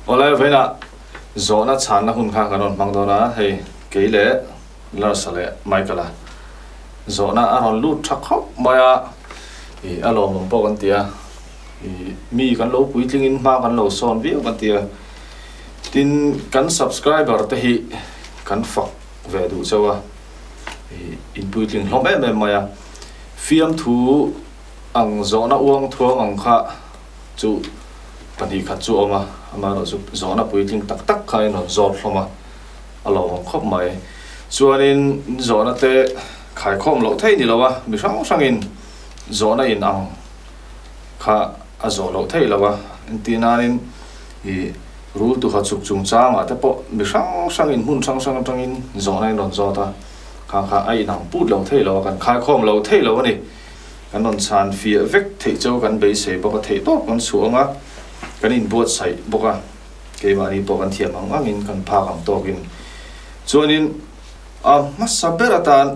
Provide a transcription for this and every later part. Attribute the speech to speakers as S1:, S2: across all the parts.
S1: Olay vậy na zona chan na hun kha kanon mang dona hey keile la sale Michaela zona aron lu thak khop maya i alom mong po kan tia i mi kan lo pui tlingin ma kan lo son vi kan tia tin kan subscriber te hi kan fak ve du chawa i in pui tling hlom em maya fiam thu ang zona uang thuang ang kha chu pani kha chu oma ama no chu zona pui tling tak tak khai no zot hloma alo khop mai chuanin zona te khai khom lo thei ni lawa mi sang sangin zona in ang kha a zo lo thei lawa tinanin i rule tu kha chuk chung changa te po mi sang sangin hun sang sang tangin zona in ron zota kha ai nang put lo thei lawa kan khai khom lo thei lawa ni kan non chan fi vek thei chau kan be se bo ka thei to kan chuanga kan in bot sai boka ke mani po kan thiam ang angin kan pha kam tokin chuanin masaberatan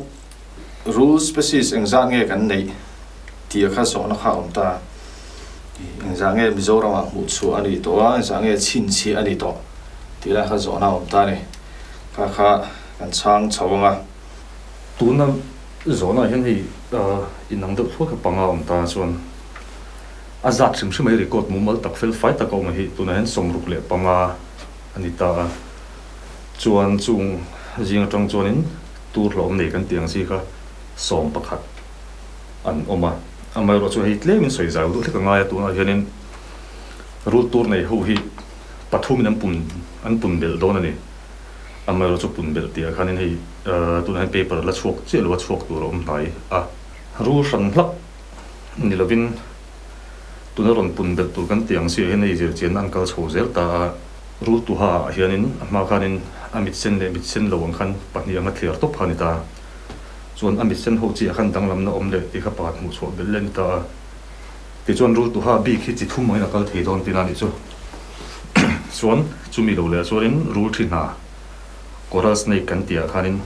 S1: rules species engzan nge kan nei tia kha so na kha ta engzan nge mizoram mu chu ani to engzan nge chin chi ani to tila kha zo na ta ni kha kan chang chawanga
S2: tuna zona hian hi inang do thua ka panga ta chuan azat sim sim mai record mumal tak fel fight ta ko ma hi tuna hen som ruk le panga ani ta chuan chung jing tong chuanin tur hlom nei kan tiang si kha som pakhat an oma amai ro chu hi tlemin soi zau du thika ngai tu na hianin rul tur nei ho hi pathum nam an pun bel don ani amai ro chu pun bel tia khanin hi tu na paper la chuak che lo chuak tu rom tai a ru san hlak ni lovin tu na ron pun bel tu kan tiang si hen ei jer chen an kal chho zel ta rul tu ha hianin ma khanin amit sen lo ang khan pahni anga thler top khani ta chuan amit sen ho chi khan dang lam na om le ti kha pat mu chho bel len ta ti chuan rul tu ha bi khi chi thum mai na kal thei don tin ani chu chuan chumi lo le chuanin rul thin na chorus nei kan tia khanin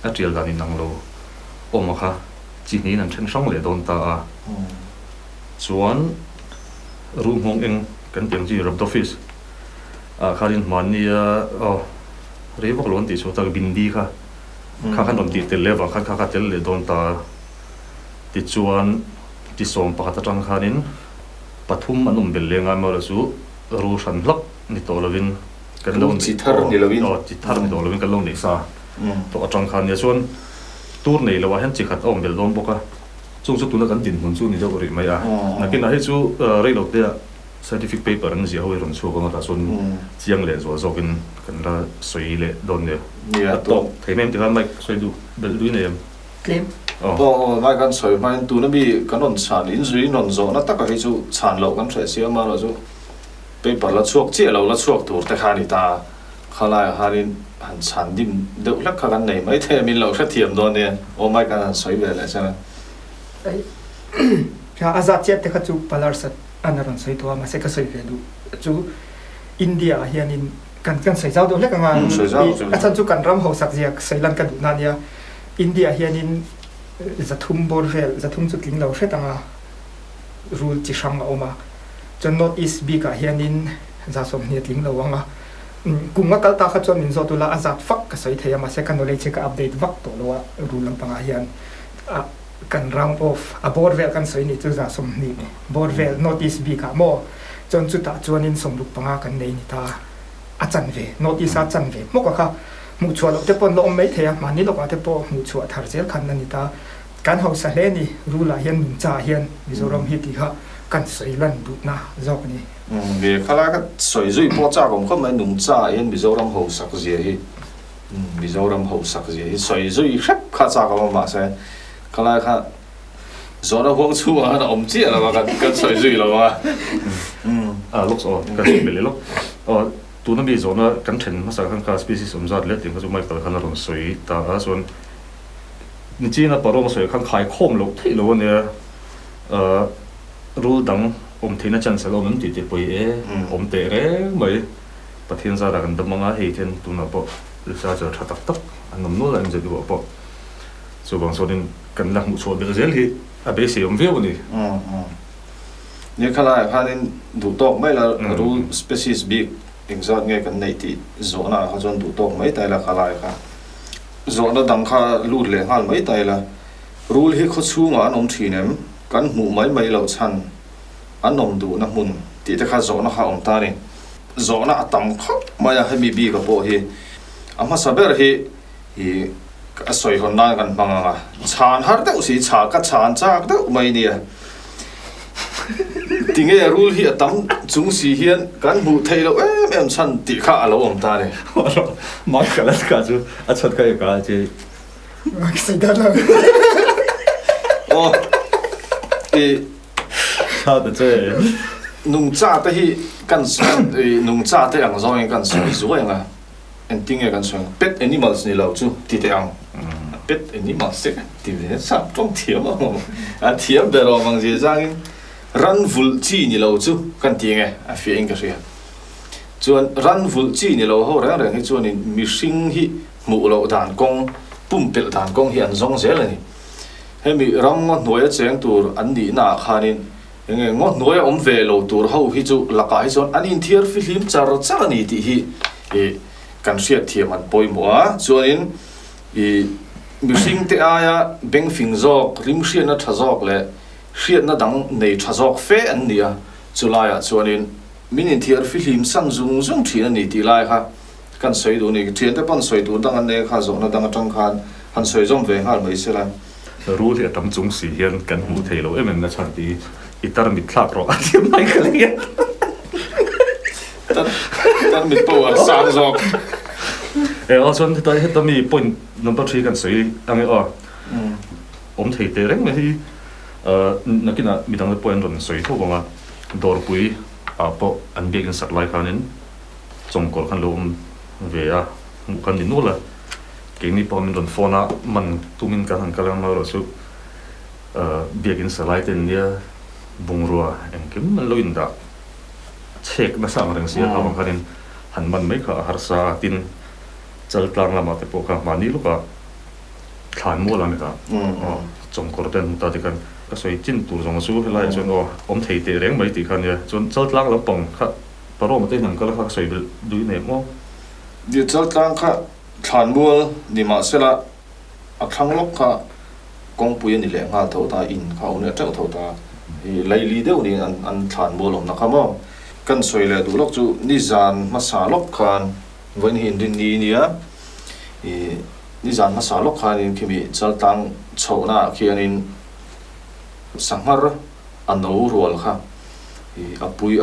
S2: a trial danin nang lo om kha chi ni nan then sang le don ta a chuan room hong eng kan tiang ji rab office a kharin mania revok lon ti so ta bindi kha khan ron ti tel lewa kha tel le don ta ti chuan ti som pakhat atang khanin pathum anum bel lenga ma su ru san hlak ni to lovin kan lo
S1: chi thar ni lovin
S2: chi thar ni to lovin kan lo nei sa to atang khan ya chuan tur nei lawa hen chi khat om bel dom boka chung chu tuna kan tin hun chu ni jo ri mai a nakin a he chu reilo te scientific paper an zia hoi ron chu ko ta chun chiang le zo zo kin kan la soi le don ne
S1: ya
S2: to thei mem ti kan mai soi du bel du ne
S3: claim
S1: bo mai kan soi mai tu na bi kan on chan in zui non zo na ta ka hi chu chan lo kan thre sia ma lo chu paper la chuak che lo la chuak tur ta khani ta khala harin han chan dim deuh lak kha kan nei mai the min lo kha thiam don ne o mai kan soi be le chana
S3: ai ja azat chet te kha chu palar sat anaron soi to ma se ka soi ve du chu India hianin kan soi zau do lek anga achan chu kan ram ho sak jiak sei lan ka du na nia India hianin zathum bor vel zathum chu tling lo hret anga rule chi sang a oma chon not is bi ka hianin za som ni tling lo anga kunga kal ta kha chon min zo tu la azat fak ka soi theya ma se kan no le che ka update vak to lo rule lam panga hian kan round off a board vel kan soi ni chu za som ni board vel notice bi ka mo chon chu ta chuanin som luk panga kan nei ni ta a chan ve notice a chan ve mo ka kha mu chua lo te pon lo mai the ma ni lo ka te po mu chua thar zel khan na ni ta kan ho sa le ni rula hian mun cha hian mizoram hi ti kha kan soi lan du na jok ni
S1: ve khala ka soi zui po cha kom khom mai nung cha hian mizoram ho sak zia hi mizoram ho sak zia hi soi zui khap kha cha ka ma sa kala kha zona huang chu a na om chi ala ba kan soi zui lo wa
S2: lok so ka si bel lo tu na bi zona kan then ma sa kan ka species om zat le ting ka chu mai ka kan ron soi ta a chuan ni chi na paro ma soi kan khai khom lo thei lo ne rul dang om thina chan sa lo nan ti ti poi e om te re mai pathian za ra kan damanga hei then tu na po sa cha tha tak tak anom no la em je du po so bang so din kan lak mu chho bel zel hi a be se om veu ni
S1: ni khala khanin du tok mai la rule species bi exam nghe kan nei ti zona kha jon du tok mai tai la khalai kha zona dang kha lut le ngal mai tai la rule hi kho chunga anom thinem kan mu mai lo chan anom du na mun ti ta kha zona kha om ta ni zona atam kha maya he mi bi ka po hi ama saber hi a soi hon na kan manga chan har deuh si cha ka chan chak deuh mai ni tinge rule hi atam chung si hian kan mu thei lo em chan ti kha alo om ta ni
S2: ma kala ka chu a chat ka ka che
S3: sai da la
S1: o e
S2: cha da che
S1: nung cha ta hi kan nung cha te ang zong kan si zuwa nga en tinge kan song pet animals ni lo chu ti te ang pet animals se ti ve sa tong thiam a thiam be ro mang je jang ran vul chi ni lo chu kan tinge a fi eng ka ria chuan ran vul chi ni lo ho rang rang hi chuan in mi hring hi mu lo dan kong pum pel dan kong hi an zong zel ani he mi ram ngo hnuai a cheng tur an ni na khanin enge ngo hnuai om ve lo tur ho hi chu laka hi chuan an in thiar fi hlim char char ni ti hi e kan hriat thiam an poimo a chuanin i mi hring te aya beng fing zawk rim hriat na tha zawk le hriat na dang nei tha zawk fe an nia chulaya chuanin minin thiar fi hlim san zung zung thina ni ti lai kha kan soi du ni thian te pan soi tu dang an ne kha zo na dang atang khan han soi zom ve ngal mai se la
S2: rule hi atam chung si hian kan mu thei lo em na chan ti itar mit thlak ro a ti mai ka le
S1: tan mit po a sang zawk
S2: e also ta he ta mi point number 3 kan soi ang e om thei te reng me hi nakina midang point ron soi tho ba dor pui a po an beg in supply khanin chong kol khan lom ve a kan ni nula ke ni po min ron phone a man tumin kan han kalang ma ro su beg in supply ten nia bungrua en kim man lo in da check na sang reng sia awang khanin han man mai kha har sa tin chal tlang lama te po kha mani lu ka than mo la me ka chong kol ten ta ti kan ka soi chin tur jong su helai chon o om thei te reng mai ti khan ya chon chal tlang la pong kha paro ma te nang ka kha soi du ne mo
S1: di chal tlang kha than mual ni ma sela a thang lok kha kong puya ni le nga tho ta in kha une tho tho ta i lai li deu ni an than mual om na kha mo kan soi le du lok chu ni zan ma sa lok khan wen hin din ni nia i ni zan ma sa lok khan in kimi chal tang chho na khianin sanghar an no rual kha i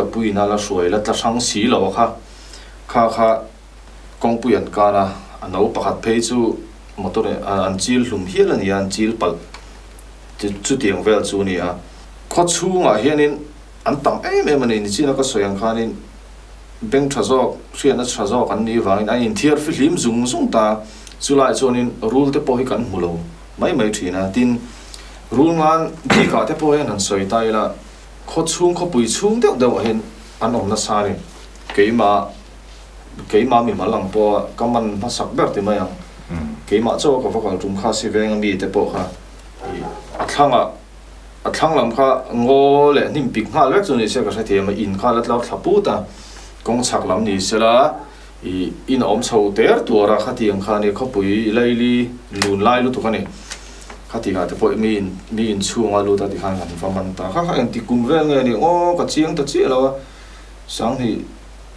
S1: apui na la suai la ta sang si lo kha kong puyan kana an no pakhat phei chu motor an chil hlum hial ani an chil pal chu tiang vel chu ni a kho chunga hianin an tam em ani ni china ka soyang khanin beng thazok hriana thazok an ni wangin an in thiar fi hlim zung zung ta chulai chuanin rule te po hi kan mulo mai thina tin rule ngan di ka te po hen an soi tai la kho chung kho pui chung deuh hen an om na sa ni keima mi malang po kaman masak ber ti mayang keima chaw ka vakal tum kha si veng mi te po kha athlang lam kha ngo le nim pik nga lek chu ni se ka the ma in kha lat law thapu ta kong chak lam ni sela i in om chho ter tuara kha tiang kha ni kho pui laili lun lai lu tu kha ni kha ti ga te po mi in chunga lu ta ti khan kan faman ta kha en ti kum vel nge ni o ka chiang ta chi lo sang hi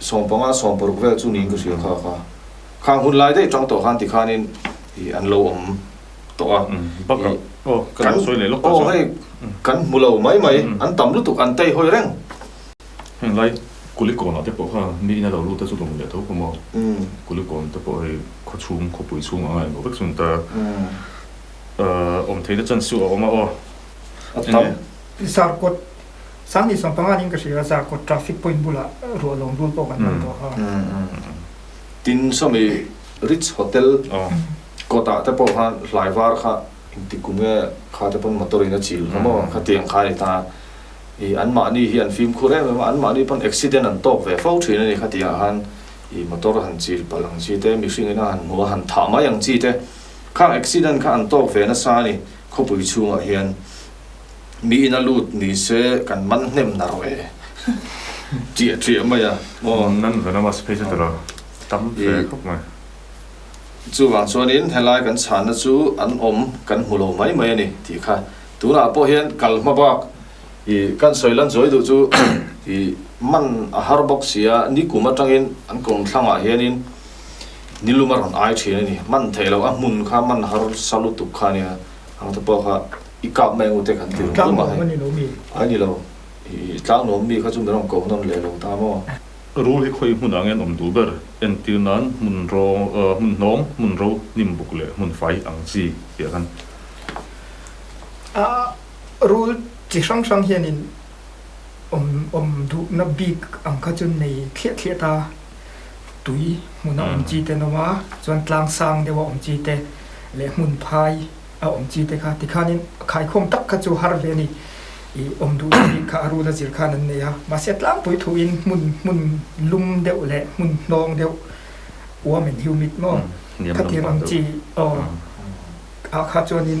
S1: som por vel chu ni ku sil kha hun lai dei chang to khan ti khanin i an lo om to a
S2: ba ka kan soi le lo
S1: o hei kan mulo mai an tam lu tu an tei hoi reng
S2: hen lai kulikon te po kha mi na lo lu ta chu dong le tho ko mo kulikon te po he kho chung kho pui chung ai mo bek sun ta om thei da chan su o ma o
S1: atam
S3: sar kot sang ni som panga ning ka sia sar kot traffic point bula ro long dul po kan to ha
S1: tin somi rich hotel kota te po han laiwar kha ti kume kha te pon motorina chil mo kha tiang kha ta i an ma ni hi an film khure ma an ma ni pon accident an tok ve fo thina ni kha tia han i motor han chil palang chi te mi hring ina han mo han tha ma yang chi te kha accident kha an tok ve na sa ni kho pui chunga hian mi ina lut ni se kan man hnem na roe chia mà ya
S2: nan vana mas space tara tam fe khop ma
S1: chu wang chuan in helai kan chan na chu an kan mulo mai ni ti kha tuna po hian kalma bak I kan soilan zoi du chu I man a har box sia ni kuma tangin an kong thlanga hianin nilumar an ai thina ni man thailo a mun kha man har salu tu kha ni ang ta po kha I kap mai ute kan ti
S3: tlang no ni no mi
S1: ai ni lo I tlang no mi kha chu merong ko non le lo ta mo
S2: rule hi khoi mun angen du ber en ti nan mun ro mun nom mun ro nim buk le mun fai ang chi ya kan
S3: rule chỉ sang hiện in du na big ang kha chun nei thlia ta tui mun chi te no ma chuan tlang sang dewa chi te le mun phai a chi te kha ti khanin khai khom tak kha chu har ve ni I du ni kha ru la zir khan an ne ya ma se tlang pui thu in mun lum deuh le mun nong deuh wa men hiu mit mo kha ti ang chi a kha chuan in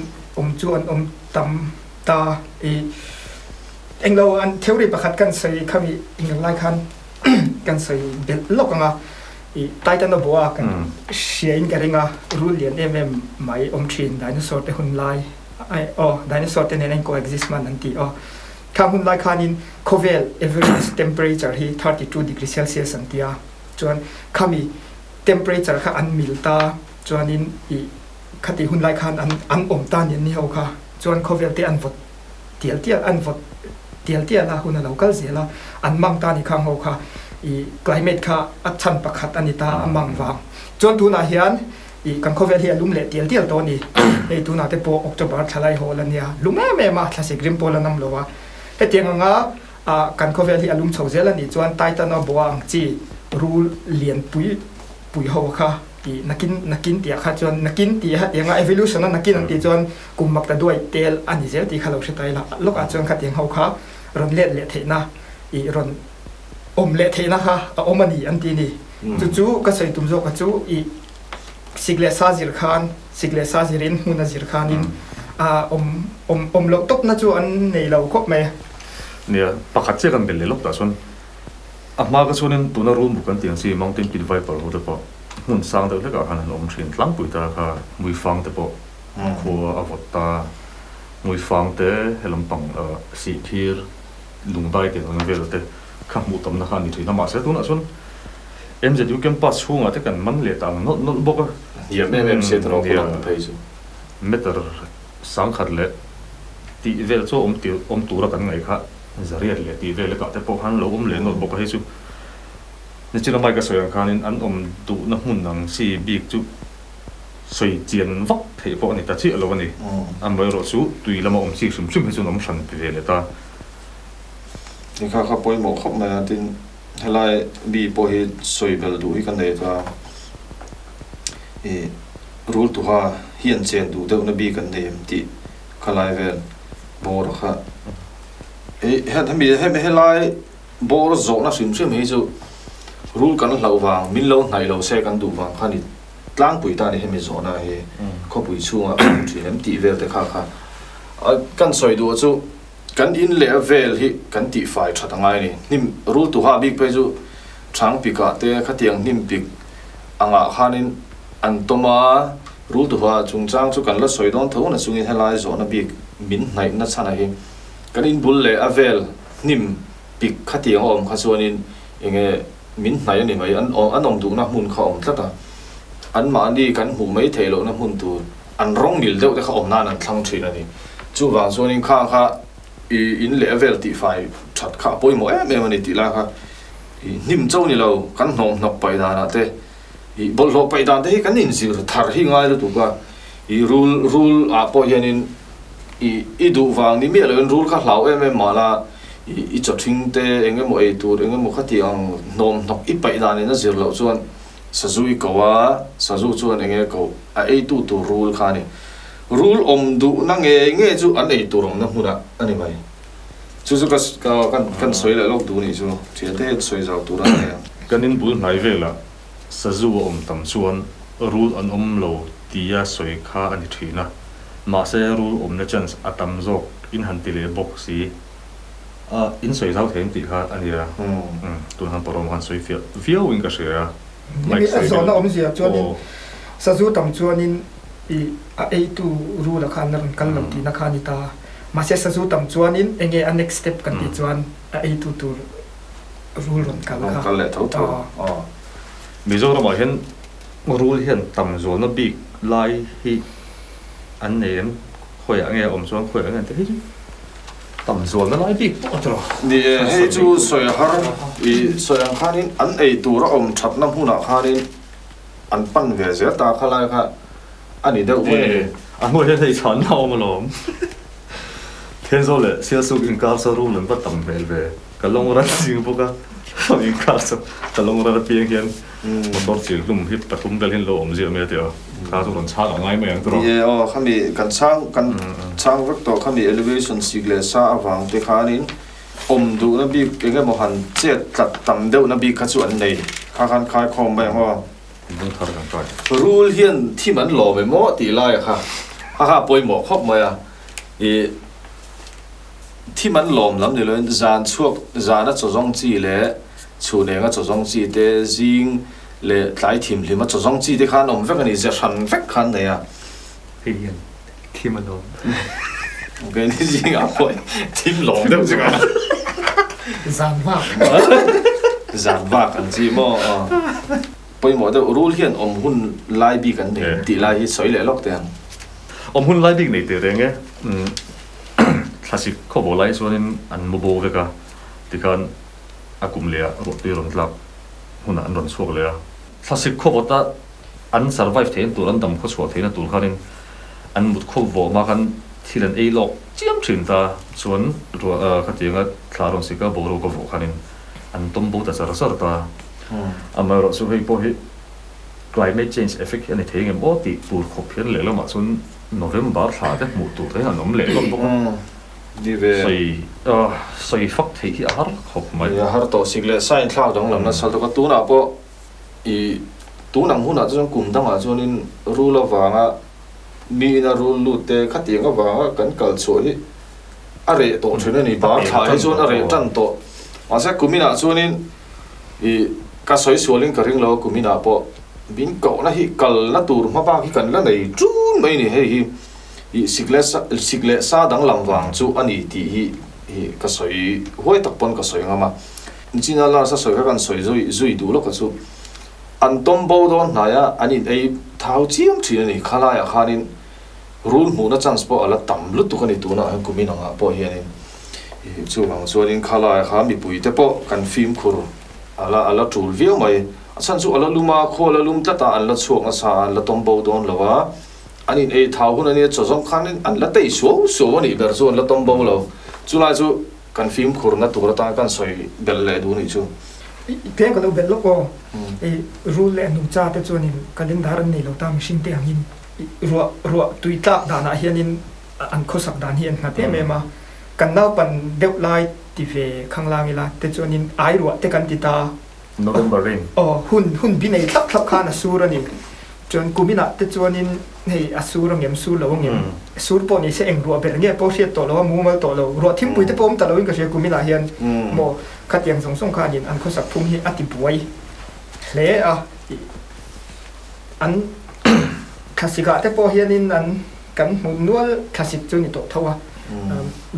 S3: chuan tam ta anh lâu anh thiếu đi bạc hạt căn sấy kami anh lại khan căn sấy bel lốc nga tai tan nó bua kan share cái ringa rule liền em mai chin dinosaur te hun lai ai dinosaur te nên coexist man anti kam hun lai khan in kovel average temperature hi 32 degrees Celsius antia chuan kami temperature kha an milta chuan in khati hun lai khan an ta ni ho kha chuan kovel te an vot tial an vot tial la hun local zela an mang ta ni khang ho kha climate kha achan pakhat anita amang wa chuan tu na hian kan kovel hi lum le tial to ni tu na te po October thalai ho la nia lume me ma thlasik rim pola nam lowa he tianga kan kovel hi lum chho zela ni chuan titan no boang chi rule lian pui ho kha nakin tia kha chuan nakin ti ha tianga evolution na nakin an ti chuan kumak ta duai tel ani zel ti khalo hretai la lok a chuan kha tiang ho kha ron le theina ron le theina kha omani an ti ni chu ka sei tum zo ka chu sigle sazirin huna zir khanin lo top na chu an nei lo khop me
S2: nia pakhat che kan bel le lok ta chuan ma ka chuanin tuna room bukan tiang si mountain pit viper ho te po mun sang de leka han thin tlang pui ta kha mui fang te po khua avota mui fang te helom pang si thir lungdai te ngam vel te kha mu tam na kha ni thina ma se tuna chun MZU campus hunga te kan man le tang not boka
S1: ye me se tro ko phei chu
S2: meter sang khat le ti vel cho tura kan ngai kha zariat le ti vel ka te po han lo le not boka he chu ni chila mai ka soyang khanin an tu na hun nang si big chu soi chian vak thei po ni ta chi lo ni an bai ro chu tui lama chi sum he chu nom san pe le ta
S1: ni kha poi mo khop ma tin helai bi po hi soi bel du hi kan nei ta rule tu ha hian chen du de na bi kan nei ti khalai vel bor kha helai bor zo na sim hi chu rule kan lau wang min lo nai lo se kan du wang khani tlang pui ta ni hemi zona he kho pui chunga thinem ti vel te kha kan soi du chu kan in le vel hi kan ti fai thatangai ni nim rule tu ha big pe chu thang pika te khatiang nim pik anga khanin antoma rule tu ha chungchang chu kan la soi don tho na chungin helai zona big min nai na chana hi kan in bul le avel nim pik khatiang kha chuanin enge min nai ani mai an du na mun kha tlata an ma ni kan hu mai theilo na mun tu an rong nil deuh te kha na an thlang thina ni chu wang chuanin kha in level ti fai that kha poi mo ani ti la kha nim chau ni lo kan nok pai da na te bol lo pai da te kan in zir thar hi ngai lu tu ka rule a po hianin du wang ni me lo rule kha hlau ma la chot thing te enge mo tur enge mo khati ang nom nok I pai da ni na zir lo chuan sajui kawa saju chuan enge ko a tu rule kha ni rule du na nge chu an tu rong na huna ani mai chu kan soi la lok du ni chu thiate soi zau tu ra ne
S2: kanin bul nai vela saju tam chuan rule an lo tia soi kha ani thina ma se rule na chance atam zo in han ti le box si in soi zau thêm tí khác anh đi ra tuần han parom han soi phiêu in cái gì à
S3: like zona om zia chuanin sa zu tam chuanin I ai tu ru la khan ran kal lam ti na khani ta ma se sa zu tam chuanin enge a next step kan ti chuan ai tu tu rule ran kal
S1: le thau thau
S2: Mizoram mà hiện rule hiện tầm rồi nó bị lai hi anh em khỏe anh em om xuống khỏe anh em thế chứ tầm rồi nó lai bị bỏ rồi
S1: đi hay chú soi har soi ang khanin anh ấy tu ra om chặt năm huna khanin anh pan về giờ ta khalai kha anh ấy đâu vậy
S2: anh ngồi đây thấy chán nào mà lắm thế rồi là siêu số in cao số rule nó tầm về cái lông ra riêng bốc á in cao số cái lông ra pieng hiền motor chiếc lùm hít bật lùm bel hiền lồm gì mà tiêu cao số còn chát ở ngay mà anh tôi
S1: yeah kami kan chang vek to kami elevation sigle sa awang te khanin om du na bi ke mo han che tat tam deuh na bi kha chu an nei kha khan khai khom ba ho
S2: đúng thật là phải
S1: rule hian thi man lo me mo ti lai kha ha poi mo khop ma ya thi man lom lam ni lo zan chuak zana cho jong chi le chu ne nga cho jong chi te jing le tlai thim lima cho jong chi te khan om vek ani ze ran vek khan ne ya
S2: hiền khi mà lồm
S1: cái này gì ngã quậy thím lỏng đâu chứ cả giàn vạc anh gì mà bây giờ đâu rule hiền om hun lai bi kan này tỷ lai hi soi lệ lóc tiền
S2: hun lai bi này tiền đấy nghe 사실 커버 라이스는 안 모보게가 디간 아꿈레야 로티론 랍 훈 안런 소글레야 사실 커버다 안 서바이브 된 도란 담 코스와 되는 돌카린 안 묻코버 마간 틸은 에이록 찌엄 춘다 전 카티가 클라론 시가 보로고 보카린 안 톰보다 서서다 아마로 소헤이 보히 climate change effect anh thấy cái bó tị bùn khop hiện lệ lắm mà xuân November thả đấy một tuổi thấy là nóng lệ lắm bông
S1: đi về
S2: soi phát thì cái har khop mà
S1: har to xịt lệ sai thao trong lòng nó sao tôi có tú nào po i tú nằm hôn nào cho cùng đăng à cho nên rule vàng à mi na rule lụt te khát tiếng cái vàng à cắn cào chuối à rễ tổ chuyện này bảo thải cho à rễ trăn tổ mà sẽ cùng mi nào cho nên i cá sỏi xuôi lên cái riêng lo cùng mi nào po bin cậu na hi kal na tur ma ba hi kan la nei chun mai ni hei hi sigle sa dang lam wang chu ani ti hi ka soi hoi tak pon ka soi ngama china la sa soi ka kan soi zui du lo ka chu an tom bo don na ya ani ei thau chiam thri ni khala ya khanin rule mu na chance po ala tam lu tu ka ni tu na ku mi na po hi ani chu wang chu rin khala ya kha mi pui te po kan film khur ala tul viau mai san chu ala luma kho ala lum ta an la chuak na sa la tom bo don lawa anin ei thau hun ani cho jong khan an la tei so ani ber zo la tom bo lo chula chu kan film khur na tur ta kan soi bel le du ni chu
S3: cái cái bel lo ko e rule le nu cha te chu ni calendar ni lo ta machine te angin ro tuita da na hianin an khosak dan hian na te me ma kan nau pan deuh lai ti ve khanglang ila te chu nin ai ro te kan ti ta
S2: November rain
S3: hun bi nei thap khan asura ni chon kumina te chuanin hei asura ngem su lo ngem sur po ni se eng ro ber nge po se to lo mu mal to lo ro thim pui te pom ta lo in ka se kumina hian mo khat yang song khan in an khosak thum hi ati buai hle a an khasika te po hian in an kan mun nual khasik chu ni to thawa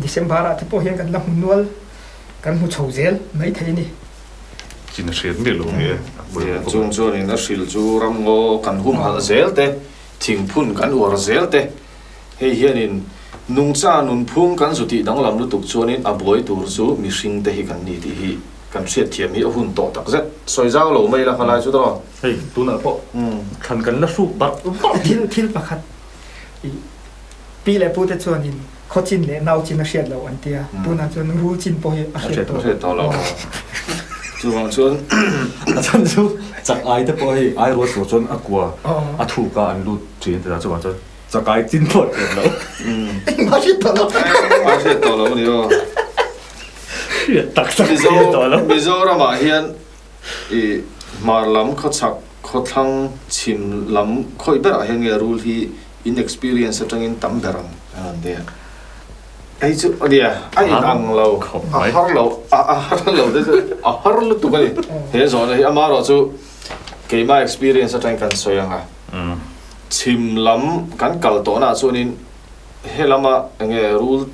S3: December te po hian kan la mun nual kan mu chhozel mai thei ni
S2: chính là biết luôn nghe
S1: chung cho nên nó xịt chu ram ngô cần hum hal zel te thing phun kan uar zel te hei hianin nung cha nun phung kan zuti dang lam lu tuk cho nên aboi tur chu mi hring te hi kan ni ti hi kan siat thiam hi hun to tak zet soi zau lo mai la khalai chu to
S2: hei tu na po khan kan la su bat
S3: thil pakhat pi le pu te chuanin khochin le nau chin a hriat lo an tia tuna chuan rul chin po hi a hriat
S1: to lo chu wang chuan
S2: chan chu chak ai te po hi ai ro so chon akwa a thu ka an lu chin te chu wang chu chak ai chin pot lo
S3: ma
S1: hriat to lo ni o
S2: tak to lo
S1: Mizoram ma hian i marlam kho chak kho thang chim lam khoi ber a hian nge rule hi inexperience atangin tam berang an de ai chu dia ai ang lo har lo de har lu tu kai he zo na ama ro chu ke ma experience atang kan soyanga chim lam kan kal to na chunin helama nge rule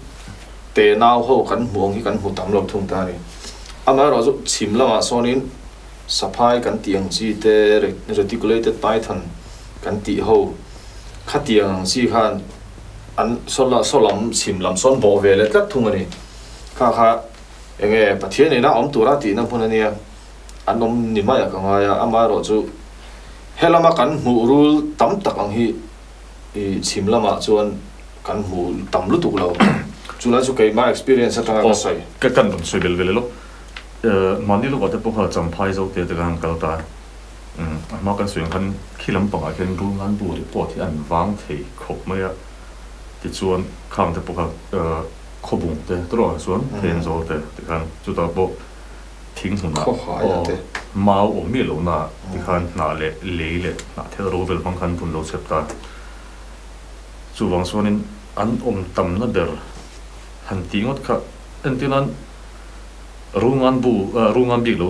S1: te naw ho kan muang hi kan hu tam lo thung ta ni ama ro chu chim lama sonin safai kan tiang chi te reticulated python kan ti ho khatiang chi khan an solam chim lam son bo ve le tlat thung ani kha enge pathian ina om tura ti na phun ania anom ni ma ya ka nga ya ama ro chu helama kan mu rul tam tak ang hi i chim lama chuan kan mu tam lu tu lo chula chu kai ma experience atanga ka sai
S2: ka kan don soi bel lo mani lo wate pokha cham phai zo te te kan kal ta ma kan suing kan khilam panga ken ru ngan bu ri pot hi an wang thei khop ma ya ti chuan khang te pokha khobung te tro chuan ken zo te kan chu ta bo thing huna
S1: kho ha ya te
S2: mau o mi lo na ti khan na le na the ro vel bang khan pun lo chep ta chu wang sonin an om tam na ber han tingot kha entinan rungan bi lo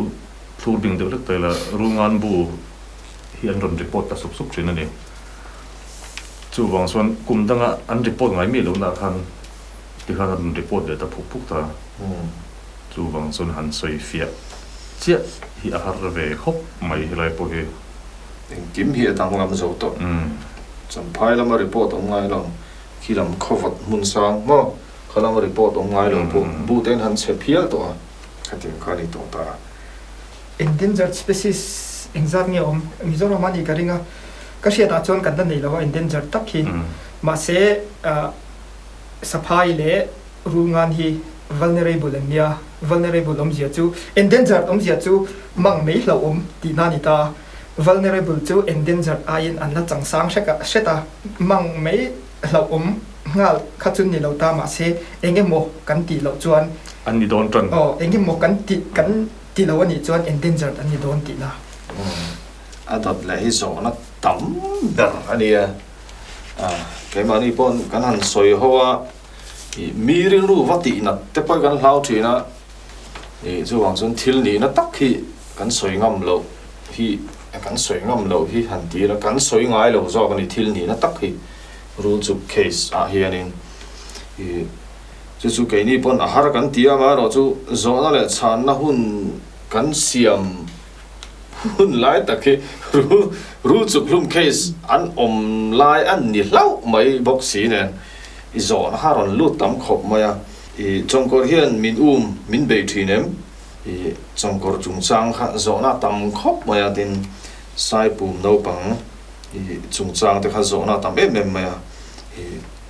S2: thur bing de lek tela rungan bu hi an ron report ta sup trin ani chu wang son kum danga an report ngai mi lo na khan ti khan an report de ta phuk ta chu wang son han soi fia chia hi a har ve khop mai hilai po hi
S1: kim hi ta ngam zo to cham phai lam report ong ngai lo khilam khovat mun sang mo khalam report ong ngai lo bu ten han se phial to khatim khani to ta
S3: endangered species engzar nge om mizoram mani karinga kasia ta chon kan nei lo endangered tak hi ma se saphai le rungan hi vulnerable ania vulnerable om zia chu endangered om zia chu mang mei lo om ti na ni ta vulnerable chu endangered ain an la changsang sheta mang mei lo om ngal khachun ni lo ta ma se engemo kan ti lo chuan
S2: an ni don tran
S3: engemo kan ti lo ani chuan endangered an ni don ti na
S1: adot le hi zo na tam dar ania ke mani pon kan han soi hoa mi ring lu vati na te poi kan hlau thina chu wang chun thil ni na tak hi kan soi ngam lo hi kan soi ngam lo hi han ti la kan soi ngai lo zo kan thil ni na tak hi rule chu case hianin chu ke ni pon har kan tia ma ro chu zo na le chan na hun kan siam hun lai takhi ru chu plum case an om lai an ni hlau mai box si ne i zo na haron lu tam khop maya chongkor hian min be thinem chongkor chungchang kha zo na tam khop maya tin sai pum no pang chungchang te kha zo na tam em maya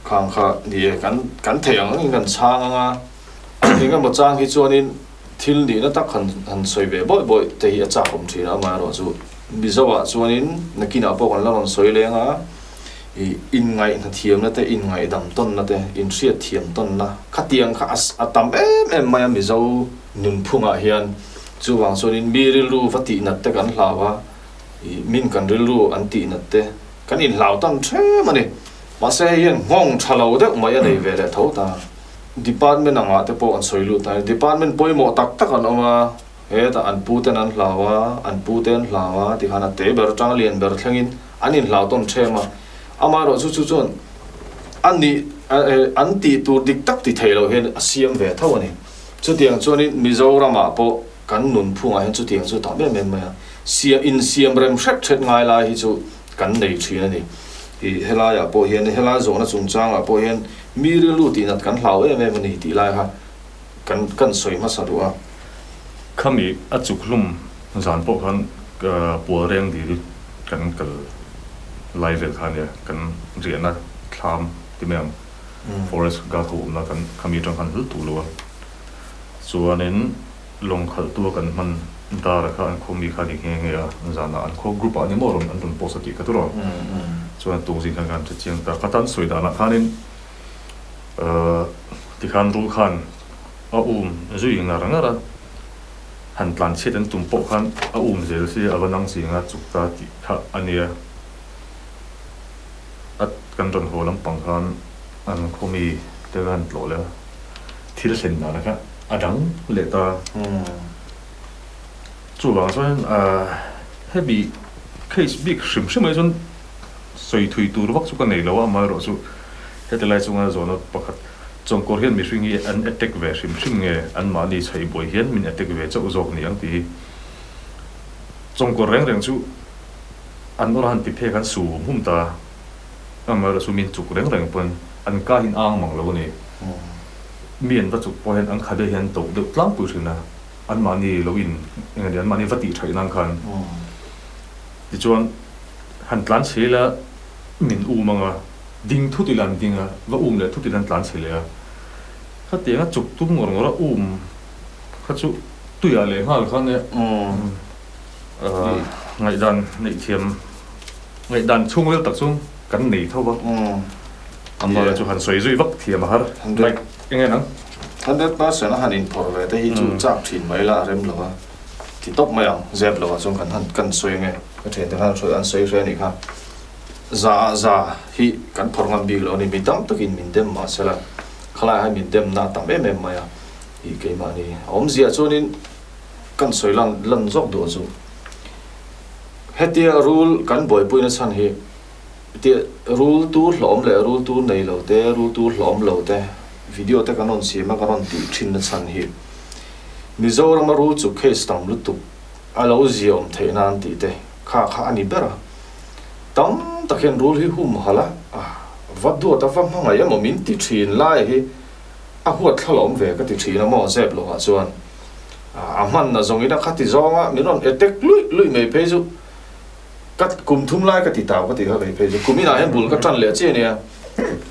S1: khang kha ni kan theyang kan changa ninga mo chang hi chuanin thil ni na tak han soi ve boy te hi acha khom thina ma ro chu bizawa chuanin nakina po kan laron soi lenga in ngai na thiam na te in ngai dam ton na te in ria thiam ton na khatiang kha atam em maya mi zo nun phunga hian chu wang chuanin mi rilu vati na te kan hlawa min kan rilu an ti na te kan in hlau tan the mani ma se hian ngong thalo de mai nei ve le tho ta department anga te po an soilu ta department poimo tak tak an oma he ta an pu ten an hlawa ti khana te ber tang lian ber thlengin anin hlau ton thema ama ro chu chon ani anti tur dik tak ti thailo hen asiam ve tho ani chu tiang chuanin mizorama po kan nun phunga hen chu tiang chu ta me ma siam rem thret ngai la hi chu kan nei thina ni hela ya po hian hela zo na chungchang a po hian mi ri lu ti nat kan hlau em ni ti lai ha kan soi ma sa ruwa
S2: khami achuklum zan po khan po reng di kan kal live vel khan ya kan riana thlam ti mem forest ga thu na kan khami tang khan hul tu lo chuanin long khal tu kan man dar kha an khomi kha di nge ya zana an kho group ani moron an tun post ti ka tu ro chuan tu jing kan te chiang ta khatan soi da na khanin ti khan ru khan zui na rangara han tlan chet an tum po khan zel si awanang singa chukta ti kha ania at kan ron holam pang khan an khomi te gan lo le thil sen na ka adang le ta chu wang chuan heavy case big shim ai chuan soi thui tur vak chu ka nei lo ama ro chu hetlai chunga zona pakhat chongkor hian mi hringi an attack ve shim nge an ma ni chhei boi hian min attack ve chau zok ni ang ti chongkor reng chu an ora han ti phe kan su hum ta ama ro chu min chuk reng pon an ka hin ang mang lo ni miền và chụp point anh khai hiện tổ được lắm bữa na anh mà đi lâu in anh anh mà đi phát triển chạy năng khăn thì chọn hành plan xe là mình mà đinh thu tiền làm đinh à và là thu tiền plan xe là khách tiếng á chụp tung ngồi đó khách chụp tùy à lẽ ha khăn này ngày đàn chung lên tập trung cắn nỉ thôi vâng anh nói là chụp hành xoay duy vấp thì mà hết nghe nắng
S1: 100% nó hành in phổ về tới hi chú chắc chín mấy là rem lova thì top mấy ông dẹp lova trong cần xoay nghe có thể từ hàng xoay ăn xoay này khác za hi cần phổ ngam big lo ni mi tam takin min dem ma sala khala hai min dem na tam em maya hi ke ma ni om zia chonin cần xoay lần dốc đồ chu hetia rule cần boy puina san hi ti rule tu hlom le rule tu nei lo te rule tu hlom lo te video te kanon si ma kanon ti thin na san hi mizoram ru chu case tam lu tu alo ziom theina an ti te kha ani bera tam takhen rule hi hum hala vadu ta fam hanga ya momin ti thin lai hi a huat thlom ve ka ti thina mo zep lo ha chuan man na zongi da khati zonga minon attack lui me pe chu kat kum thum lai ka ti taw ka ti ha pe chu kumina hen bul ka tran le che ne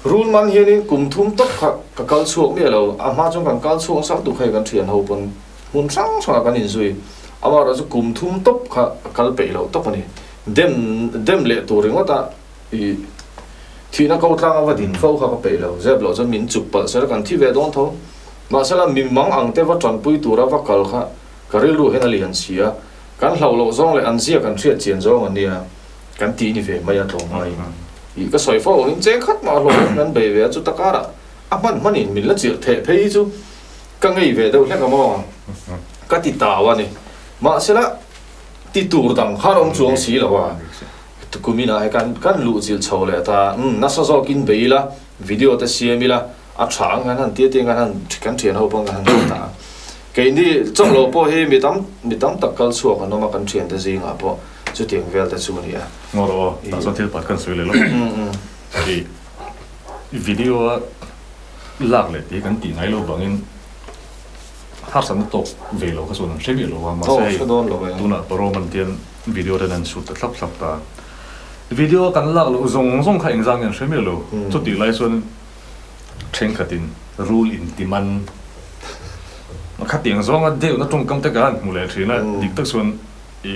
S1: rule man hian in kum thum tok ka kal chuak mi lo ama chung kan kal chuak sak tu khai kan thian ho pon mun sang sang kan in zui ama ra chu kum thum tok kha kal pe lo tok ani dem le tu ring ta i thina ko tlang awa din fo kha ka pe lo zeb lo chu min chup pal ser kan thi ve don tho ma sala mi mang ang te wa tran pui tu ra wa kal kha karil ru hen ali han sia kan hlau lo zong le an zia kan thiat chen zong ania kan ti ni ve maya tong mai i ka soi fo in che khat ma lo nan be ve chu takara man in min la chil the phei chu ka ngei ve do hle ka mo ka ti ta wa ni ma sela ti tur dang kharom chuang si lo wa tu kumina he kan lu chil chho le ta na sa zo kin be la video ta siami la a thang han ti ti han kan thian ho pang han ta ke ni chong lo po he mi tam takal chuak an ma kan thian ta zinga po chu tiang vel ta chu ni a
S2: ngoro ta so thil pat kan sui le lo i video lak le ti kan ti nai lo bangin har san to ve lo ka so nan shemi lo ma sai tu na paro man tian video ta nan shoot thlap ta video kan lak lo zong kha eng jang yan shemi lo chu ti lai son theng khatin rule in timan kha tiang zong a de na tong kam ta kan mu le thina dik tak son i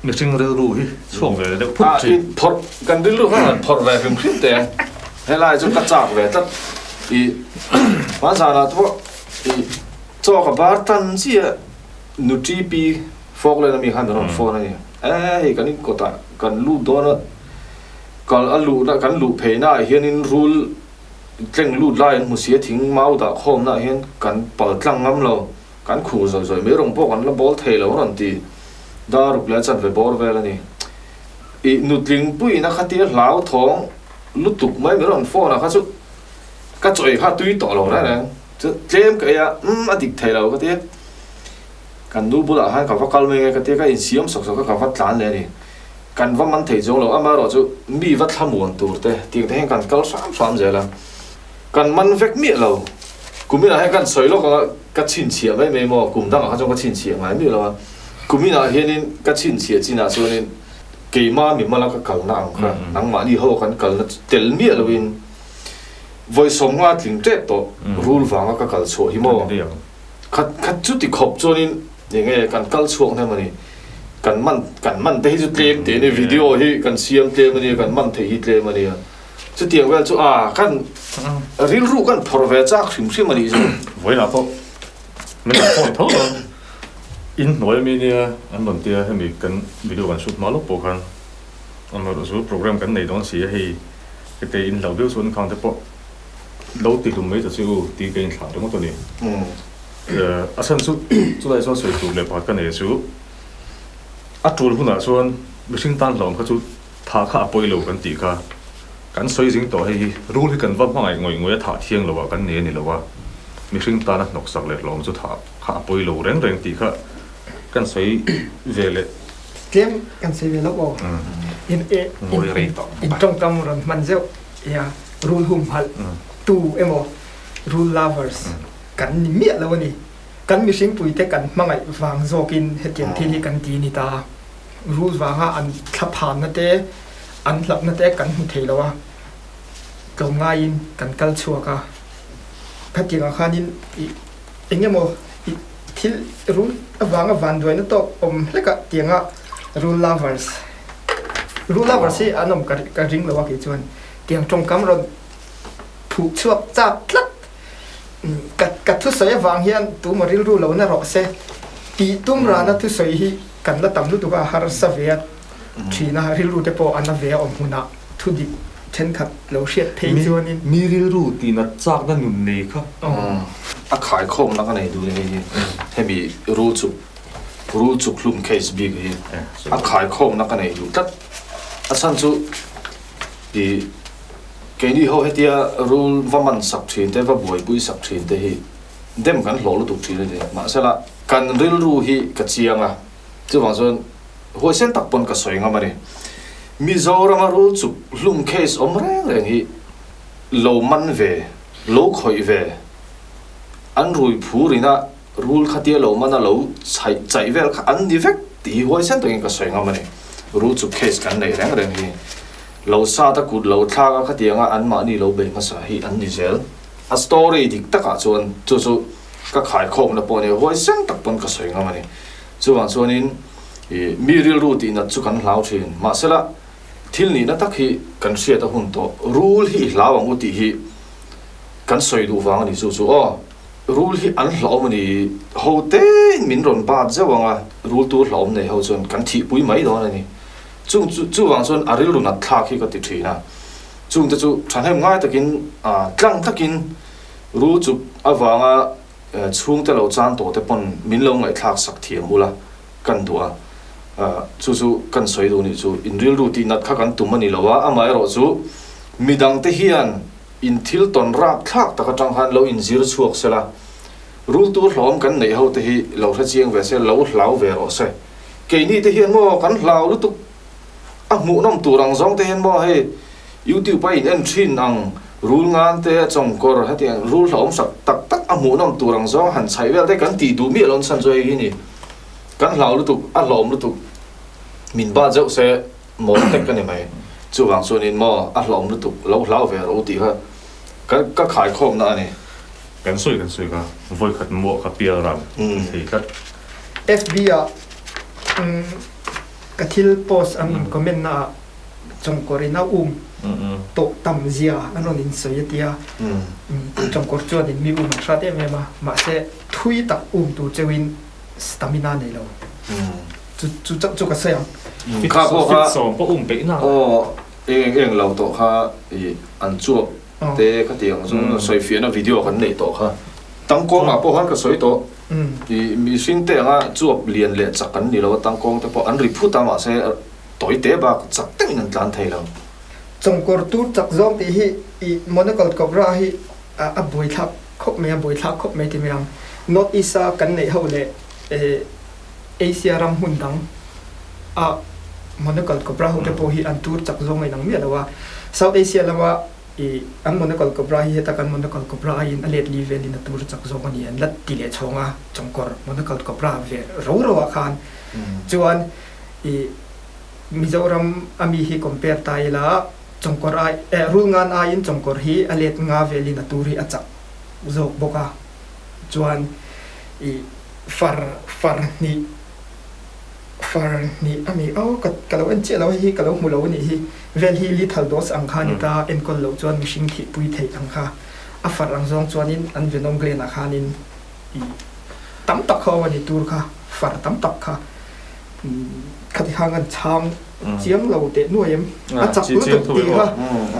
S2: mi sing re ru hi chuang ve de phut chi
S1: phot kan dil lu ha phot ve him khit te helai chu ka chak ve ta i ma sa na to i cho ka bar tan chi nutri pi fok le na mi han ron fo na ni hi kan in ko ta kan lu do na kal alu na kan lu phe na hian in rule tleng lu lai mu sia thing mau da khom na hian kan pal tlang ngam lo kan khu zoi me rong po kan la bol thei lo ron ti da ruk la chan ve bor ve la ni i nutling pui na khati hlau thong lutuk mai me ron fo na kha chu ka choi kha tui to lo na chu tlem ka ya adik thei lo ka ti kan nu bula ha ka va kal me ka ti ka in siam sok ka va tlan le ni kan va man thei jong lo ama ro chu mi va thamuan tur te ti te kan kal sam je la kan man vek mi lo kumina ha kan soi lo ka chin chia mai me mo kum dang ha jong ka chin chia mai mi lo kumina hianin ka chin chia china chuanin keima mi mala ka kal na ang kha nang ma ni ho kan kal na tel mi loin voi somnga tling te to rule wanga ka kal cho hi mo khat chu ti khop chuanin nge kan kal chuak na mani kan man te hi chu tlem te ni video hi kan siam te mani kan man the hi tle mani chu tiang wel chu kan ril ru kan phorve chak hrim mani chu
S2: voi na to men ko tho in noi mi nia an bon tia hemi kan video kan shoot ma lo po kan an ma ro program kan nei don si hei ke te in lo biu sun kan te po lâu thì luôn mấy giờ chú đi cái thằng đúng không tụi à sân chú lại cho sợi tụ lệ bát cái này chú trùn hôn à xuân bị sinh tan lòng các chú thả khá bồi lâu cái tí cái sợi dính tổ hay rule hay cái văn hóa ngồi thả thiêng lâu cái này lâu bị sinh tan nọc sặc lệ lòng chú thả khá bồi lâu rèn tí cái sợi về lệ
S3: kiếm cái sợi về lâu in trong tâm rồi mình dễ rule home hal tu emo rule lovers kan miết lo ni kan mi sing pui te kan mangai wang zokin hetian thil hi kan ti ni ta rule wanga an thaphan na te an hlap na te kan mu theilowa tlonga in kan kal chuaka phatinga khanin engemo thil rule awanga van doina to leka tianga rule lovers hi anom ka ring lawa ki chuan tiang trong kam ron phu chuak cha tlat kat thu soi wang hian tu maril ru lo na ro se ti tum ra na thu soi hi kan la tam lu tu ka har sa ve thina ril ru te po an ve om huna thu di then khat lo shet thei chuan in
S2: mi ril ru ti na chak na nun nei kha
S1: a khai khom na ka nei du ni hebi ru chu klum case big hi a khai khom na ka nei du tat a san chu di cái này họ hetia rule văn bản sắp thuyền thế và buổi buổi sắp thuyền thế hi đem cái lỗ lụt thuyền đấy mà sẽ là cái rule ru hi cái chiang à chứ bằng rồi hồi sen tập bồn cái soi ngắm này Mizoram rule chụp lum case reng hi lâu man về lâu khơi về anh rồi phù ri na rule khatia lâu man lâu chạy về anh đi vek thì hồi sen tự nhiên cái soi ngắm này rule chụp case cái này reng hi lâu xa ta cụt lâu tha các tiếng anh mà đi lâu bền mà sao hi anh đi zel a story thì tất cả chuan chu các khai khom na pone hoi sen tak pon ka soi ngam ani chuan chuanin miril route na chu kan hlau thin ma sela thil ni na tak hi kan sia ta hun to rule hi hlawang uti hi kan soi du wang ani chu rule hi an hlau mani ho te min ron ba zawanga rule tu hlawm nei ho chuan kan thi pui mai do ani chu wang chuan aril ru na thla khi ka ti thina chung te chu than hem ngai takin tlang takin ru chu awanga chung te lo chan to te pon min lo ngai thak sak thiam ula kan tua chu kan soi du ni chu in real ru ti nat kha kan tumani lowa amai ro chu midang te hian in thil ton rak thak taka tang han lo in zir chuak sela rul tu hlom kan nei ho te hi lo tha chiang ve se lo hlau ve ro se ke ni te hian mo kan hlau lu tu mu nom tu rang zong te hian mo he YouTube pa in en thin ang rul ngan te chong kor ha te rul hlom sak tak mu nom tu rang zong han chai vel te kan ti du mi lon san zoi hi ni kan hlau lu tu hlom lu tu min ba zau se mo tek kan ni mai chu wang chuan in mo hlom lu tu lo hlau ve ro ti ha ka khai khom na ni
S2: kan soi ka voi khat mo ka pia ram thei khat
S3: FB ka thil post ang comment na chong korina to tam zia anon in soyetia chong kor chuan in mi thate me ma se thui tak tu chewin stamina nei lo chu ka sayang
S2: ka bo ha so po pe na
S1: eng lo to ha an chu te ka tiang so soi fian na video kan nei to ha tang ko ma po ha ka soi to mi sin te nga chuap lian le chak kan ni lo tang kong te po an ri phu ta ma se toi te ba chak teng nan tlan thei lo
S3: chong kor tu chak zong ti hi I monocle cobra hi a boi thak khop me ti miram not isa kan nei ho le Asia ram hun dang a monocle cobra ho te po hi an tur chak zong ai nang me lawa South Asia lawa an monocle cobra hi ta kan monocle cobra in alet li vel in a tur chak zong ani an lat ti le chonga chongkor monocle cobra ve ro khan chuan Mizoram ami hi compare tai la chongkor ai rul ngan ai in chongkor hi alet nga vel in a tur hi achak zok boka chuan far ni ami kalau en che lo hi kalau mu lo ni hi vel hi li thal dos ang kha ni ta en kol lo chuan mishing thi pui thei ang kha a far ang zong chuan in an venom glen a khan in tam tak khaw ani tur kha far tam tak kha ขัดข้างกันช้างเจียงเราเตะนู่ยอาจับรู้ตัวตีฮะ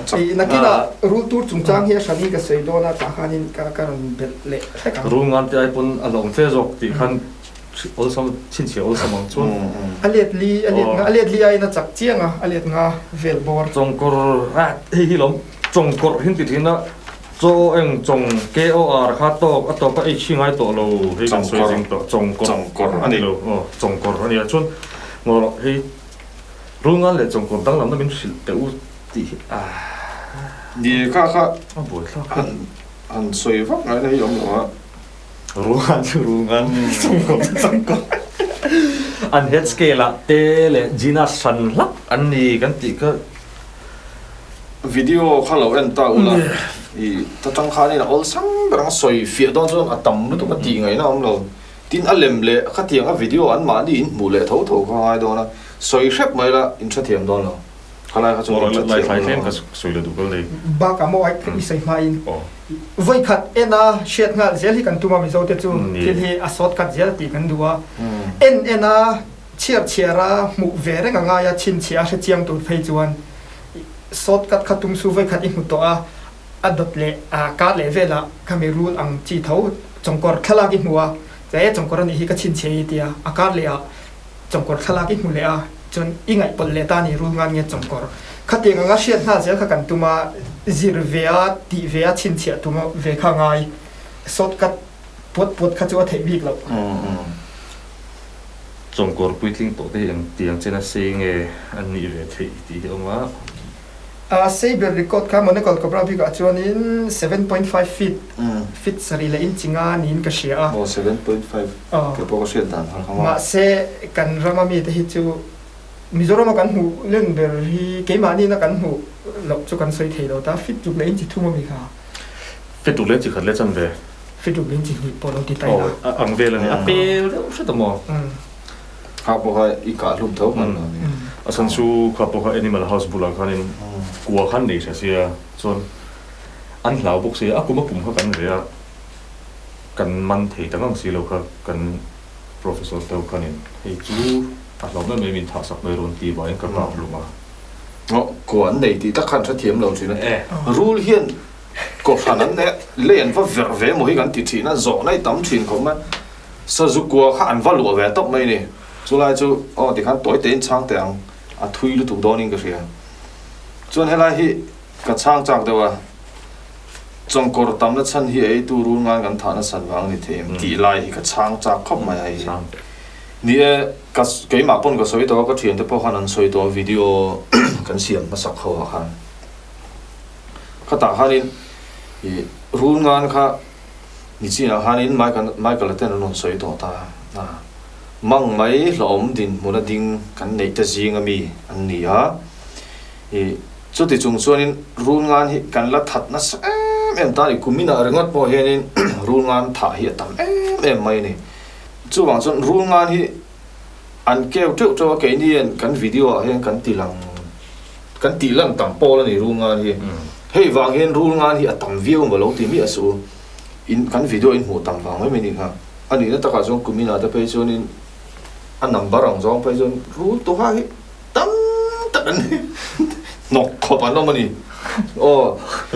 S3: ไอ้นักกีฬารู้ตัวจุงจางเฮียชันนี่ก็ใส่โดนอาจากการนี้การเบลเละใช่กัน
S2: รู้งานที่ไอ้ปุ่นอารมณ์เฟซอกที่ขันอลสมชินเชียวอลสมองชวน
S3: อเลียดลีไอ้น่าจักเจียงอ่ะอเลียดงาเวลบอร์
S2: จงกอร์ฮิลมจงกอร์หินติดหินนะโจเองจง KOR ข้าโตอัตโตก็ไอชิงไอโตเราให้กันสวยจริงโตจงกอร์อันนี้เราจงกอร์อันนี้ชวนงอให้รู้งานเลยจงกอร์ตั้งลำนั้นเป็นสิ่งแต่อุติ
S1: ดีข้า
S2: บ่อยข้า
S1: อันสวยฟักไงในยมหัว
S2: รู้งานจงกอร์อันเฮดสเกลละเตเลจีน่าสันลับอันนี้กันติก็
S1: วิดีโอข้าเราเอ็นตาอุลาถ้าตั้งค่านี่นะ all ซ้ำแบบสวยเฟียดอนจนอัตมรู้ตัวมันตีไงนะเราทีนอัลเลมเล่ข้าเทียงอ่ะวิดีโออันมาดีมูเล่เท่าข้าให้ดอนะสวยเชฟไม่ละอินชัดเทียมดอนเราข้าเลยข้าจะ
S2: บอกไลฟ์เทียมก็สวยเลยดูก็เลย
S3: บางคำว่าไอ้ใส่มาอินไว้ขัดเอ็นนะเชียดงานเสียที่กันตัวมาไม่โซ่เตจูที่ที่อสอดขัดเสียตีกันดูว่าเอ็นนะเชียระหมู่เวรงง่ายชินเชียเชียงตัวเพจวนสอดกัดขัดตุ้มสู้ไว้ขัดอีกหมดตัวอัดดเละการเลเวล่ะคำรูลอังจีเท้าจงกอร์ขลักอีกหัวแต่จงกอร์นี่ก็ชินเชียเดียอาการเละจงกอร์ขลักอีกหัวเละจนอีไงปนเลตานี่รูลงานเงี้ยจงกอร์ขัดยังงาเชียนน่าเสียขัดกันตัวมาจิรเวียตีเวียชินเชียตัวมาเวข้างไงสอดกัดปวดขัดจัวเทวิกแล้ว
S2: จงกอร์ปุ่ยทิ้งตัวที่ยังเตียงเจน่าเซิงอันนี้เวทีที่เอามา
S3: เซเบอร์รีคอร์ดค่ะมันก็กบเราพี่ก็จวนนี้ 7.5 feet สรีเลยอินจิงานี่ก็เชียร์
S1: โอ้ 7.5ก็พอเชียร์ดัน
S3: มาเซกันรามามีแต่ฮิจูมิโซรามากันหูเรื่องเบอร์ฮีเกมานี่นะกันหูหลบจุกันสวยเทโลแต่ฟิตจุกเลยอินจิทุ่มมีค่ะ
S2: ฟิตจุกเลยจิขัดเล่จังเว
S3: ฟิตจุกเลยอินจิหีปอลติไตนะ
S2: อังเวลนี่เปย์สุดตัวมั้ง
S1: ครับบอกว่าอีกาลุ่มเท่ามัน
S2: ฉันสู้ครับบอกว่า Animal House บุลาคันกลัวขันนี่เสียส่วนอันเหล่าพวกเสียกูมาปุ่มเขากันเลยกันมันเถียงตั้งสิเราครับกัน professor เท่ากันนี่ให้จูเราไม่มีทักษะไม่รู้ตีบ่อยก็กลับลงมา
S1: กวนในที่ตะขันเทียมเราสินะรู้เฮียนก็ขนาดนั้นเล่นว่าเวมวยกันติดทีนะจ่อในตั้มทีนของมันสรุปกลัวข้าอันว่าหลัวเวตบไม่เนี่ยสุดท้ายจู่ที่ขันตัวเต็นช่างแต่งทุยลุตุกโดนิงก็เสียจนเฮลัยฮีกับช่างจากเดียวจงกอร์ตั้มนัดฉันฮีไอตัวรู้งานกันฐานสันวังนี่เทียมตีไล่กับช่างจากเข้ามาไอ้นี่กับเกี่ยมาปนกับสวยตัวก็เทียนแต่พอขนาดสวยตัววิดีโอกันเสียงมาสักเขาขันข้าตาขันินรู้งานข้านี่จีน่าขันินไม่กันเต้นนนสวยตัวตามั่งไม่หลอมดินมันดิ่งกันในตะจีงมีอันนี้ฮะจุดที่จงส่วนนี้รู้งานกันละทัดนะเอ็มตาดิคุมินาเรื่องพอเห็นรู้งานถ่ายตั้มเอ็มไม่เนี่ยจู่บางส่วนรู้งานอันเกี่ยวเจ้าว่าแกนี่กันวิดีโอเห็นกันตีลังตั้มโป้แล้วนี่รู้งานเฮ้ยวางเห็นรู้งานตั้มวิวมาแล้วที่มีอะไรอินกันวิดีโออินหัวตั้มวางไม่มีนี่ครับอันนี้นั่นตะการจงคุมินาแต่ไปจนนี่อันนั้นบารังจงไปจนรู้ตัวให้ตั้มตันนกขบันน้องมันนี่โอ้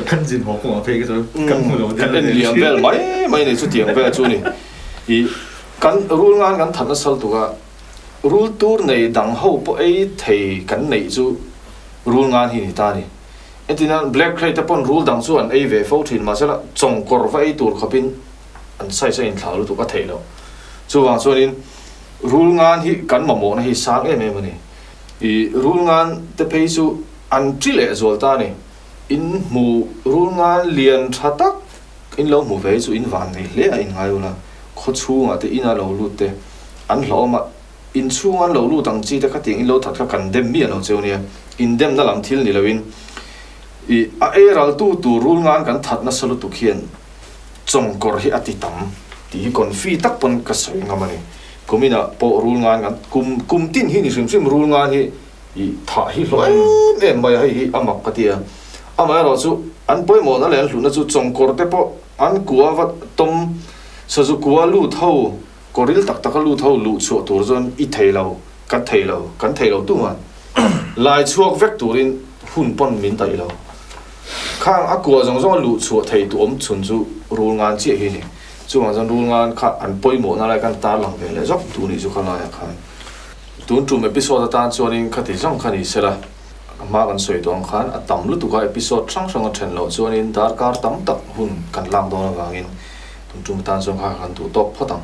S2: กันจินหัวคงเอาไปก็จะกันมือเรา
S1: กันเลี้ยงเวลไม่ในสุดเที่ยงเวลจู่นี่กันรู้งานกันทันนั่นสัลตัวรู้ตัวในดังเขาพอไอ้เทกันในจู่รู้งานที่นี่ตานี่ไอ้ที่นั่น black crate แต่ปนรู้ดังส่วนไอ้เวฟเอาถิ่นมาใช่ละจงกอร์ไว้ตัวเขาเป็นอันใส่อินทาวรู้ตัวก็เทแล้วจู่ว่าส่วนนี้รู้งานที่กันมาโมนะที่สร้างเอ็มมันนี่รู้งานแต่ไปสู่อันที่เละส่วนตานี่อินหมู่รู้งานเรียนชัดตักอินเราหมู่ไปสู่อินวันนี่เละอินไงวะล่ะขดชูงอ่ะแต่อินเรารู้แต่อันเรามาอินชูงอันเรารู้ตั้งจีแต่ก็ติงอินเราทัดกันเดมมีเราเจ้าเนี่ยอินเดมนั่นลำทิลนี่ละวินเราตู้รู้งานกันทัดนั่นสรุปตุเขียนจงกอร์ให้อติตัมที่คนฟีตักปนกระใสงามันนี่ก็มีนะพอรู้งานกันกุมตินที่นี่ซิมรู้งานที่ถ่ายให้ลอยไม่ให้อามักกะเตียอามาเราจู่อันป่วยหมดนั่นแหละหลุนจู่จงกอร์แต่พออันกัวว่าต้มสจู่กัวลู่เท่ากอริลตักลู่เท่าลู่ชัวตัวจนอีเทเรา kan thei lo tu man lai chuak vek turin hun pon min tai lo khang akua jong jong lu chu thei tu om chun chu rul ngan chi hi ni chuang jong rul ngan kha an poimo na lai kan tar lang ve le jok tu ni chu khala ya khan tun tum episode tan chuanin khati jong khani sela ma kan soi dong khan atam lu tu ka episode sang sang a then lo chuanin dar kar tam tak hun kan lang do na wangin tum tan jong kha kan tu top photang